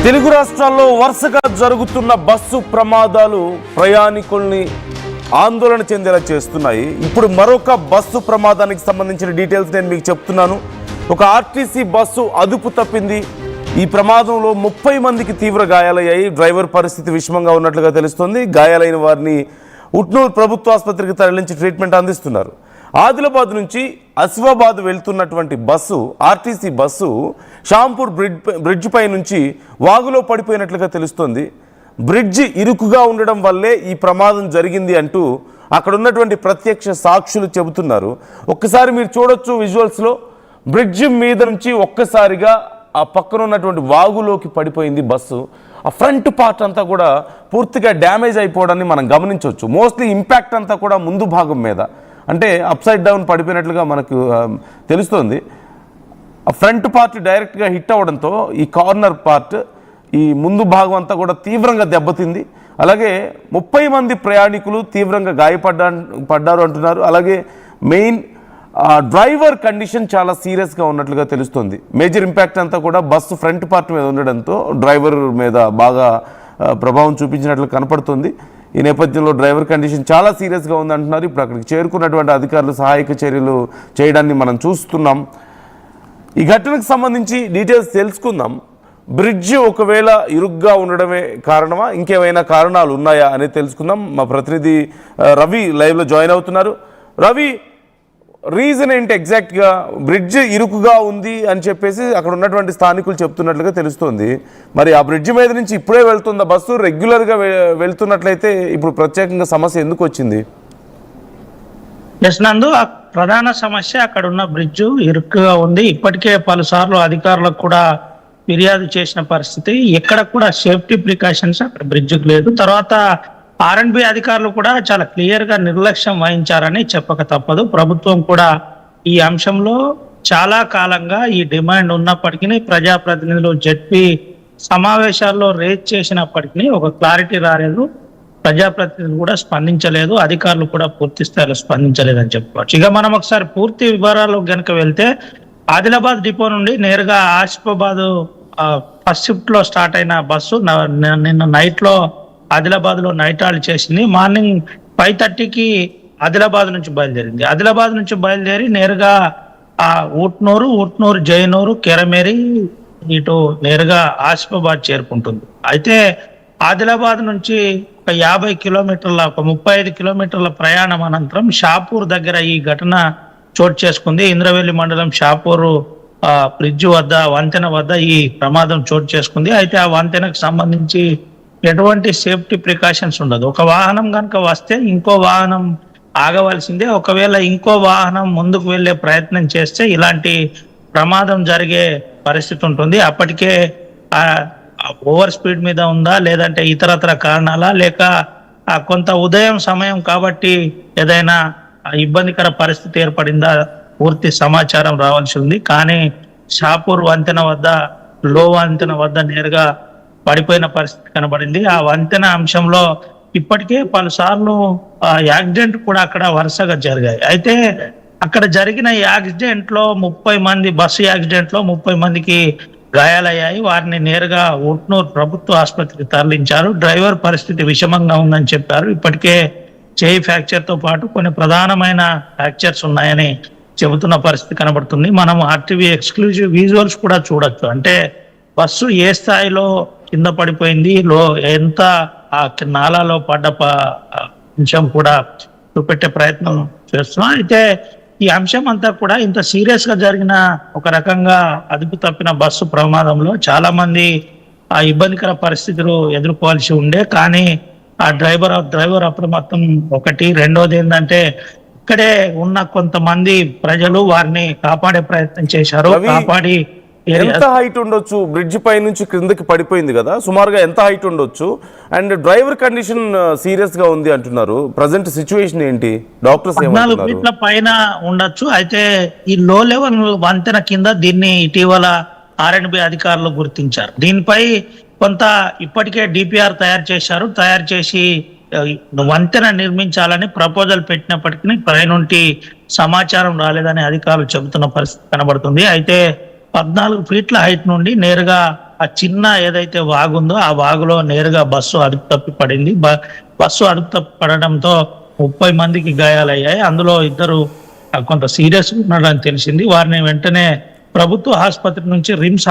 తెలుగు రాష్ట్రాల్లో వరుసగా జరుగుతున్న బస్సు ప్రమాదాలు ప్రయాణికుల్ని ఆందోళన చెందేలా చేస్తున్నాయి. ఇప్పుడు మరొక బస్సు ప్రమాదానికి సంబంధించిన డీటెయిల్స్ నేను మీకు చెప్తున్నాను. ఒక ఆర్టీసీ బస్సు అదుపు తప్పింది. ఈ ప్రమాదంలో 30 మందికి తీవ్ర గాయాలయ్యాయి. డ్రైవర్ పరిస్థితి విషమంగా ఉన్నట్లుగా తెలుస్తోంది. గాయాలైన వారిని ఉట్నూరు ప్రభుత్వ ఆసుపత్రికి తరలించి ట్రీట్మెంట్ అందిస్తున్నారు. ఆదిలాబాద్ నుంచి ఆసిఫాబాద్ వెళ్తున్నటువంటి బస్సు, ఆర్టీసీ బస్సు షాంపూర్ బ్రిడ్జ్ పై నుంచి వాగులో పడిపోయినట్లుగా తెలుస్తోంది. బ్రిడ్జి ఇరుకుగా ఉండడం వల్లే ఈ ప్రమాదం జరిగింది అంటూ అక్కడ ఉన్నటువంటి ప్రత్యక్ష సాక్షులు చెబుతున్నారు. ఒక్కసారి మీరు చూడొచ్చు విజువల్స్లో, బ్రిడ్జ్ మీద నుంచి ఒక్కసారిగా ఆ పక్కన ఉన్నటువంటి వాగులోకి పడిపోయింది బస్సు. ఆ ఫ్రంట్ పార్ట్ అంతా కూడా పూర్తిగా డ్యామేజ్ అయిపోవడాన్ని మనం గమనించవచ్చు. మోస్ట్లీ ఇంపాక్ట్ అంతా కూడా ముందు భాగం మీద, అంటే అప్సైడ్ డౌన్ పడిపోయినట్లుగా మనకు తెలుస్తోంది. ఆ ఫ్రంట్ పార్ట్ డైరెక్ట్గా హిట్ అవ్వడంతో ఈ కార్నర్ పార్ట్, ఈ ముందు భాగం అంతా కూడా తీవ్రంగా దెబ్బతింది. అలాగే 30 మంది ప్రయాణికులు తీవ్రంగా పడ్డారు అంటున్నారు. అలాగే మెయిన్ డ్రైవర్ కండిషన్ చాలా సీరియస్గా ఉన్నట్లుగా తెలుస్తుంది. మేజర్ ఇంపాక్ట్ అంతా కూడా బస్సు ఫ్రంట్ పార్ట్ మీద ఉండడంతో డ్రైవర్ మీద బాగా ప్రభావం చూపించినట్లు కనపడుతుంది. ఈ నేపథ్యంలో డ్రైవర్ కండిషన్ చాలా సీరియస్గా ఉందంటున్నారు. ఇప్పుడు అక్కడికి చేరుకున్నటువంటి అధికారులు సహాయక చర్యలు చేయడాన్ని మనం చూస్తున్నాం. ఈ ఘటనకు సంబంధించి డీటెయిల్స్ తెలుసుకుందాం. బ్రిడ్జ్ ఒకవేళ ఇరుగ్గా ఉండడమే కారణమా, ఇంకేమైనా కారణాలు ఉన్నాయా అనేది తెలుసుకుందాం. మా ప్రతినిధి రవి లైవ్లో జాయిన్ అవుతున్నారు. రవి, రీజన్ ఏంటి ఎగ్జాక్ట్గా? బ్రిడ్జ్ ఇరుకుగా ఉంది అని చెప్పేసి అక్కడ ఉన్నటువంటి స్థానికులు చెప్తున్నట్లుగా తెలుస్తోంది. మరి ఆ బ్రిడ్జ్ మీద నుంచి ఇప్పుడే వెళ్తుందా బస్సు? రెగ్యులర్గా వెళ్తున్నట్లయితే ఇప్పుడు ప్రత్యేకంగా సమస్య ఎందుకు వచ్చింది? నందు, ఆ ప్రధాన సమస్య అక్కడ ఉన్న బ్రిడ్జ్ ఇరుకుగా ఉంది. ఇప్పటికే పలుసార్లు అధికారులకు కూడా ఫిర్యాదు చేసిన పరిస్థితి. ఎక్కడ కూడా సేఫ్టీ ప్రికాషన్స్ అక్కడ బ్రిడ్జ్కి లేదు. తర్వాత R&B అధికారులు కూడా చాలా క్లియర్ గా నిర్లక్ష్యం వహించారని చెప్పక తప్పదు. ప్రభుత్వం కూడా ఈ అంశంలో చాలా కాలంగా ఈ డిమాండ్ ఉన్నప్పటికీ ప్రజాప్రతినిధులు జెడ్పీ సమావేశాల్లో రేజ్ చేసినప్పటికీ ఒక క్లారిటీ రాలేదు. ప్రజాప్రతినిధులు కూడా స్పందించలేదు, అధికారులు కూడా పూర్తి స్థాయిలో స్పందించలేదని చెప్పుకోవచ్చు. ఇక మనం ఒకసారి పూర్తి వివరాలు గనక వెళ్తే, ఆదిలాబాద్ డిపో నుండి నేరుగా ఆసిఫాబాద్ ఫస్ట్ షిఫ్ట్ లో స్టార్ట్ అయిన బస్సు నిన్న నైట్ లో ఆదిలాబాద్ లో నైట్ హాల్ట్ చేసింది. మార్నింగ్ 5:30కి ఆదిలాబాద్ నుంచి బయలుదేరింది. ఆదిలాబాద్ నుంచి బయలుదేరి నేరుగా ఊట్నూరు, జయనూరు, కెరమేరి ఇటు నేరుగా ఆసిఫాబాద్ చేరుకుంటుంది. అయితే ఆదిలాబాద్ నుంచి ఒక 50 కిలోమీటర్ల, ఒక 35 కిలోమీటర్ల ప్రయాణం అనంతరం షాపూర్ దగ్గర ఈ ఘటన చోటు చేసుకుంది. ఇంద్రవెల్లి మండలం షాపూరు బ్రిడ్జ్ వద్ద, వంతెన వద్ద ఈ ప్రమాదం చోటు చేసుకుంది. అయితే ఆ వంతెనకు సంబంధించి ఎటువంటి సేఫ్టీ ప్రికాషన్స్ ఉండదు. ఒక వాహనం కనుక వస్తే ఇంకో వాహనం ఆగవలసిందే. ఒకవేళ ఇంకో వాహనం ముందుకు వెళ్లే ప్రయత్నం చేస్తే ఇలాంటి ప్రమాదం జరిగే పరిస్థితి ఉంటుంది. అప్పటికే ఓవర్ స్పీడ్ మీద ఉందా, లేదంటే ఇతరత్ర కారణాలా, లేక కొంత ఉదయం సమయం కాబట్టి ఏదైనా ఇబ్బందికర పరిస్థితి ఏర్పడిందా, పూర్తి సమాచారం రావాల్సి ఉంది. కానీ షాపూర్ వంతెన వద్ద, లో వంతెన వద్ద నేరుగా పడిపోయిన పరిస్థితి కనబడింది. ఆ వంతెన అంశంలో ఇప్పటికే పలుసార్లు యాక్సిడెంట్ కూడా అక్కడ వరుసగా జరిగాయి. అయితే అక్కడ జరిగిన యాక్సిడెంట్ లో 30 మంది, బస్సు యాక్సిడెంట్ లో 30 మందికి గాయాలయ్యాయి. వారిని నేరుగా ఉట్నూరు ప్రభుత్వ ఆసుపత్రికి తరలించారు. డ్రైవర్ పరిస్థితి విషమంగా ఉందని చెప్పారు. ఇప్పటికే చేయి ఫ్రాక్చర్ తో పాటు కొన్ని ప్రధానమైన ఫ్రాక్చర్స్ ఉన్నాయని చెబుతున్న పరిస్థితి కనబడుతుంది. మనం RTV ఎక్స్క్లూజివ్ విజువల్స్ కూడా చూడొచ్చు. అంటే బస్సు ఏ స్థాయిలో కింద పడిపోయింది, ఎంత ఆ నాలాలో పడ్డ అంశం కూడా చూపెట్టే ప్రయత్నం చేస్తున్నాం. అయితే ఈ అంశం అంతా కూడా ఇంత సీరియస్ గా జరిగిన, ఒక రకంగా అదుపు తప్పిన బస్సు ప్రమాదంలో చాలా మంది ఆ ఇబ్బందికర పరిస్థితులు ఎదుర్కోవాల్సి ఉండే. కానీ ఆ డ్రైవర్ అప్రమత్తం ఒకటి. రెండోది ఏంటంటే, ఇక్కడే ఉన్న కొంతమంది ప్రజలు వారిని కాపాడే ప్రయత్నం చేశారు. కాపాడి ఎంత హైట్ ఉండొచ్చు? బ్రిడ్జ్ పై నుంచి క్రిందకి పడిపోయింది కదా, సుమారుగా ఎంత హైట్ ఉండొచ్చు? అండ్ డ్రైవర్ కండిషన్ సీరియస్ గా ఉంది అంటున్నారు. ప్రజెంట్ సిచ్యువేషన్ ఏంటి? డాక్టర్స్ 14 ఫీట్ల పైన ఉండొచ్చు. అయితే ఈ లో లెవెల్ వంతెన కింద దీన్ని ఇటీవల R&B అధికారులు గుర్తించారు. దీనిపై కొంత ఇప్పటికే DPR తయారు చేశారు. తయారు చేసి వంతెన నిర్మించాలని ప్రపోజల్ పెట్టినప్పటికీ పైనుంటి సమాచారం రాలేదని అధికారులు చెబుతున్న పరిస్థితి కనబడుతుంది. అయితే 14 ఫీట్ల హైట్ నుండి నేరుగా ఆ చిన్న ఏదైతే వాగుందో ఆ వాగులో నేరుగా బస్సు అదుపు తప్పి పడింది. బస్సు అదుపు తప్పి పడడంతో 30 మందికి గాయాలయ్యాయి. అందులో ఇద్దరు కొంత సీరియస్ ఉన్నాడని తెలిసింది. వారిని వెంటనే ప్రభుత్వ ఆసుపత్రి నుంచి రిమ్స్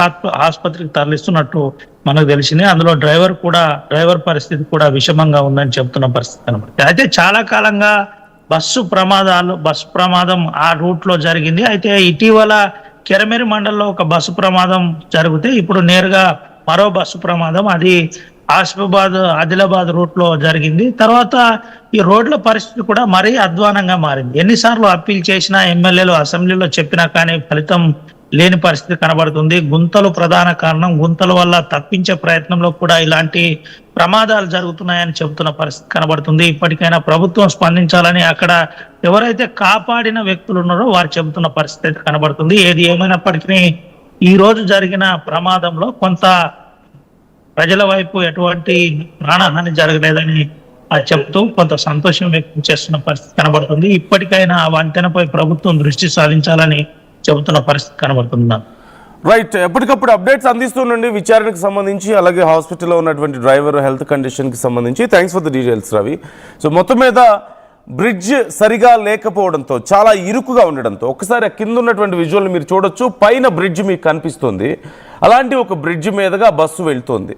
ఆసుపత్రికి తరలిస్తున్నట్టు మనకు తెలిసింది. అందులో డ్రైవర్ పరిస్థితి కూడా విషమంగా ఉందని చెప్తున్న పరిస్థితి కనబడుతుంది. అయితే చాలా కాలంగా బస్సు ప్రమాదం ఆ రూట్ లో జరిగింది. అయితే ఇటీవల కెరమెరి మండలంలో ఒక బస్సు ప్రమాదం జరిగితే ఇప్పుడు నేరుగా మరో బస్సు ప్రమాదం అది ఆదిలాబాద్ రూట్ లో జరిగింది. తర్వాత ఈ రోడ్ల పరిస్థితి కూడా మరీ అధ్వానంగా మారింది. ఎన్నిసార్లు అప్పీల్ చేసినా ఎమ్మెల్యేలు అసెంబ్లీలో చెప్పినా కానీ ఫలితం లేని పరిస్థితి కనబడుతుంది. గుంతలు ప్రధాన కారణం. గుంతల వల్ల తప్పించే ప్రయత్నంలో కూడా ఇలాంటి ప్రమాదాలు జరుగుతున్నాయని చెబుతున్న పరిస్థితి కనబడుతుంది. ఇప్పటికైనా ప్రభుత్వం స్పందించాలని అక్కడ ఎవరైతే కాపాడిన వ్యక్తులు ఉన్నారో వారు చెబుతున్న పరిస్థితి కనబడుతుంది. ఏది ఏమైనప్పటికీ ఈ రోజు జరిగిన ప్రమాదంలో కొంత ప్రజల వైపు ఎటువంటి ప్రాణహాని జరగలేదని చెప్తూ కొంత సంతోషం వ్యక్తం చేస్తున్న పరిస్థితి కనబడుతుంది. ఇప్పటికైనా ఆ వంతెనపై ప్రభుత్వం దృష్టి సాధించాలని చెబుతున్న పరిస్థితి కనబడుతుంది. రైట్, ఎప్పటికప్పుడు అప్డేట్స్ అందిస్తుండండి విచారణకు సంబంధించి, అలాగే హాస్పిటల్లో ఉన్నటువంటి డ్రైవర్ హెల్త్ కండిషన్కి సంబంధించి. Thanks for the details Ravi. So మొత్తం మీద బ్రిడ్జ్ సరిగా లేకపోవడంతో, చాలా ఇరుకుగా ఉండడంతో, ఒకసారి కింద ఉన్నటువంటి విజువల్ మీరు చూడొచ్చు, పైన బ్రిడ్జ్ మీకు కనిపిస్తుంది. అలాంటి ఒక బ్రిడ్జ్ మీదుగా బస్సు వెళ్తుంది.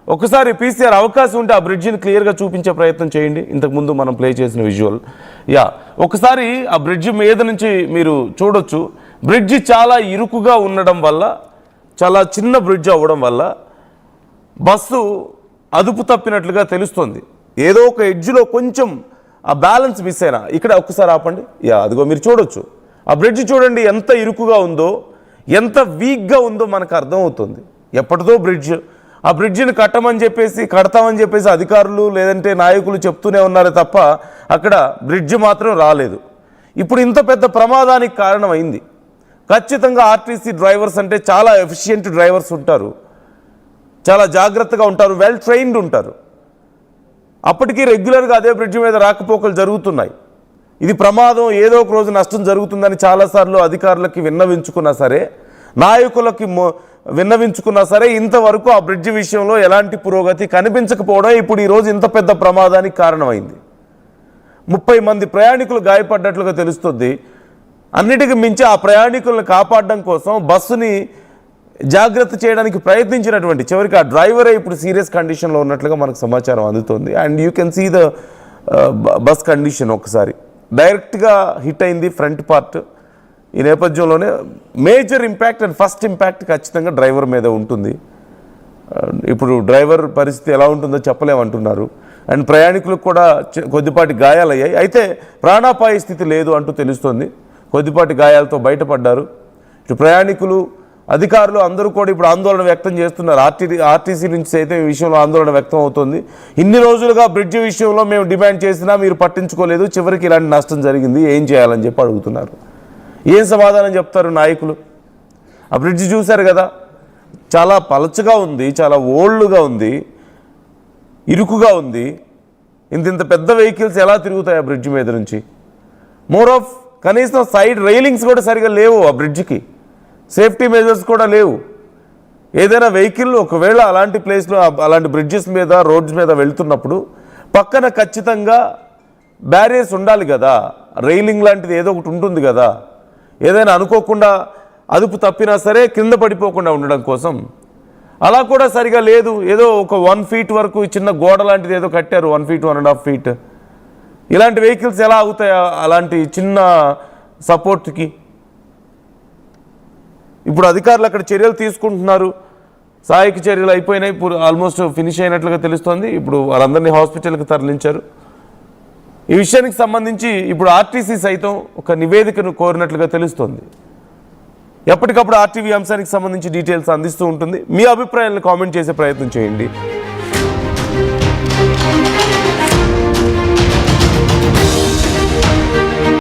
ఒకసారి పీసీఆర్ అవకాశం ఉంటే ఆ బ్రిడ్జిని క్లియర్గా చూపించే ప్రయత్నం చేయండి. ఇంతకుముందు మనం ప్లే చేసిన విజువల్ ఒకసారి ఆ బ్రిడ్జ్ మీద నుంచి మీరు చూడొచ్చు. బ్రిడ్జి చాలా ఇరుకుగా ఉండడం వల్ల, చాలా చిన్న బ్రిడ్జ్ అవ్వడం వల్ల బస్సు అదుపు తప్పినట్లుగా తెలుస్తుంది. ఏదో ఒక ఎడ్జ్లో కొంచెం ఆ బ్యాలెన్స్ మిస్ అయినా. ఇక్కడ ఒక్కసారి ఆపండి. అదిగో మీరు చూడొచ్చు, ఆ బ్రిడ్జ్ చూడండి ఎంత ఇరుకుగా ఉందో, ఎంత వీక్గా ఉందో మనకు అర్థమవుతుంది. ఎప్పటిదో బ్రిడ్జ్, ఆ బ్రిడ్జిని కడతామని చెప్పేసి అధికారులు లేదంటే నాయకులు చెప్తూనే ఉన్నారే తప్ప అక్కడ బ్రిడ్జ్ మాత్రం రాలేదు. ఇప్పుడు ఇంత పెద్ద ప్రమాదానికి కారణమైంది. ఖచ్చితంగా ఆర్టీసీ డ్రైవర్స్ అంటే చాలా ఎఫిషియెంట్ డ్రైవర్స్ ఉంటారు, చాలా జాగ్రత్తగా ఉంటారు, వెల్ ట్రైన్డ్ ఉంటారు. అప్పటికీ రెగ్యులర్గా అదే బ్రిడ్జ్ మీద రాకపోకలు జరుగుతున్నాయి. ఇది ప్రమాదం, ఏదో ఒక రోజు నష్టం జరుగుతుందని చాలాసార్లు అధికారులకి విన్నవించుకున్నా సరే, నాయకులకి విన్నవించుకున్నా సరే, ఇంతవరకు ఆ బ్రిడ్జ్ విషయంలో ఎలాంటి పురోగతి కనిపించకపోవడం ఇప్పుడు ఈరోజు ఇంత పెద్ద ప్రమాదానికి కారణమైంది. 30 మంది ప్రయాణికులు గాయపడ్డట్లుగా తెలుస్తుంది. అన్నిటికీ మించి ఆ ప్రయాణికులను కాపాడడం కోసం బస్సుని జాగ్రత్త చేయడానికి ప్రయత్నించినటువంటి చివరికి ఆ డ్రైవరే ఇప్పుడు సీరియస్ కండిషన్లో ఉన్నట్లుగా మనకు సమాచారం అందుతుంది. And you can see the bus condition. ఒకసారి డైరెక్ట్గా హిట్ అయింది ఫ్రంట్ పార్ట్. ఈ నేపథ్యంలోనే major impact and first impact ఖచ్చితంగా డ్రైవర్ మీద ఉంటుంది. ఇప్పుడు డ్రైవర్ పరిస్థితి ఎలా ఉంటుందో చెప్పలేమంటున్నారు. అండ్ ప్రయాణికులకు కూడా కొద్దిపాటి గాయాలయ్యాయి. అయితే ప్రాణాపాయ స్థితి లేదు అంటూ తెలుస్తోంది. కొద్దిపాటి గాయాలతో బయటపడ్డారు. ఇటు ప్రయాణికులు, అధికారులు అందరూ కూడా ఇప్పుడు ఆందోళన వ్యక్తం చేస్తున్నారు. ఆర్టీసీ నుంచి సైతం ఈ విషయంలో ఆందోళన వ్యక్తం అవుతుంది. ఇన్ని రోజులుగా బ్రిడ్జ్ విషయంలో మేము డిమాండ్ చేసినా మీరు పట్టించుకోలేదు, చివరికి ఇలాంటి నష్టం జరిగింది, ఏం చేయాలని చెప్పి అడుగుతున్నారు. ఏం సమాధానం చెప్తారు నాయకులు? ఆ బ్రిడ్జ్ చూశారు కదా, చాలా పలచగా ఉంది, చాలా ఓల్డ్గా ఉంది, ఇరుకుగా ఉంది. ఇంత పెద్ద వెహికల్స్ ఎలా తిరుగుతాయి ఆ బ్రిడ్జ్ మీద నుంచి? మోర్ ఆఫ్ కనీసం సైడ్ రైలింగ్స్ కూడా సరిగా లేవు ఆ బ్రిడ్జ్కి, సేఫ్టీ మెజర్స్ కూడా లేవు. ఏదైనా వెహికల్ ఒకవేళ అలాంటి ప్లేస్లో, అలాంటి బ్రిడ్జెస్ మీద, రోడ్స్ మీద వెళ్తున్నప్పుడు పక్కన ఖచ్చితంగా బ్యారియర్స్ ఉండాలి కదా, రైలింగ్ లాంటిది ఏదో ఒకటి ఉంటుంది కదా. ఏదైనా అనుకోకుండా అదుపు తప్పినా సరే కింద పడిపోకుండా ఉండడం కోసం. అలా కూడా సరిగా లేదు. ఏదో ఒక 1 ఫీట్ వరకు చిన్న గోడ లాంటిది ఏదో కట్టారు, 1 ఫీట్ 1.5 ఫీట్. ఇలాంటి వెహికల్స్ ఎలా అవుతాయి అలాంటి చిన్న సపోర్ట్కి? ఇప్పుడు అధికారులు అక్కడ చర్యలు తీసుకుంటున్నారు. సహాయక చర్యలు అయిపోయినాయి, ఆల్మోస్ట్ ఫినిష్ అయినట్లుగా తెలుస్తోంది. ఇప్పుడు వాళ్ళందరినీ హాస్పిటల్కి తరలించారు. ఈ విషయానికి సంబంధించి ఇప్పుడు ఆర్టీసీ సైతం ఒక నివేదికను కోరినట్లుగా తెలుస్తోంది. ఎప్పటికప్పుడు ఆర్టీవీ అంశానికి సంబంధించి డీటెయిల్స్ అందిస్తూ ఉంటుంది. మీ అభిప్రాయాలను కామెంట్ చేసే ప్రయత్నం చేయండి.